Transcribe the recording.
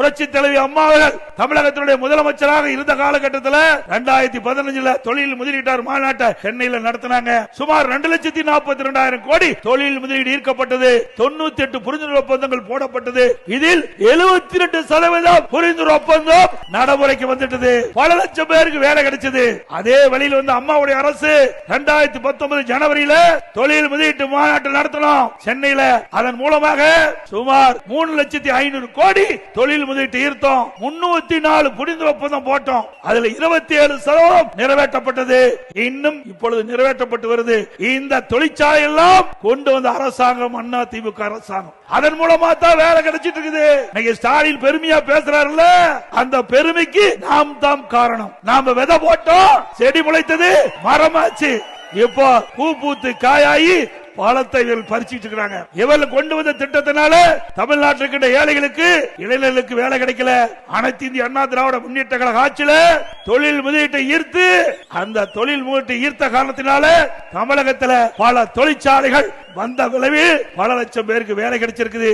புரட்சி தலைவி அம்மா அவர்கள் தமிழகத்தினுடைய முதலமைச்சராக இருந்த காலகட்டத்தில் 2015 தொழில் முதலீட்டாளர் மாநாட்டை சென்னையில் நடத்தினாங்க. சுமார் 2,42,000 கோடி தொழில் முதலீடு ஈர்க்கப்பட்டது. 98 புரிந்துணர்வு ஒப்பந்தங்கள் போடப்பட்டது. இதில் 72% புரிந்துணர்வு ஒப்பந்தம் நடைமுறைக்கு வந்துட்டது. பல லட்சம் பேருக்கு வேலை கிடைச்சது. அதே வழியில் வந்து அம்மாவுடைய அரசு 2019 ஜனவரியில தொழில் முதலீட்டு மாநாட்டை நடத்தணும் சென்னையில. அதன் மூலமாக சுமார் 3,500,000 கோடி தொழில் முதலீட்டு ஈர்த்தோம். 304 புரிந்துணர்வு ஒப்பந்தம் போட்டோம். அதுல 27% நிறைவேற்றப்பட்டது. இன்னும் இப்பொழுது நிறைவேற்றப்பட்டு வருது. இந்த தொழிற்சாலை எல்லாம் கொண்டு வந்த அரசாங்கம் அண்ணா திமுக அரசாங்கம். அதன் மூலமா தான் வேலை கிடைச்சிட்டு இருக்குது. இன்னைக்கு ஸ்டாலின் பெருமையா பேசுறாருல்ல, அந்த பெருமைக்கு நாம் தான் காரணம். நாம விதை போட்டோம், செடி முளைத்தது, மரமாச்சு. இப்போ பூ பூத்து காயாயி பழத்தை பறிச்சுட்டு இருக்காங்க. இவர்கள் கொண்டு வந்த திட்டத்தினால தமிழ்நாட்டில் ஏழைகளுக்கு இளைஞர்களுக்கு வேலை கிடைக்கல. அனைத்து இந்திய அண்ணா திராவிட முன்னேற்ற கழக ஆட்சியில தொழில் முதலீட்டை ஈர்த்து, அந்த தொழில் முதலீட்டை ஈர்த்த காரணத்தினால தமிழகத்தில் பல தொழிற்சாலைகள் வந்த விளைவில் பல லட்சம் பேருக்கு வேலை கிடைச்சிருக்குது.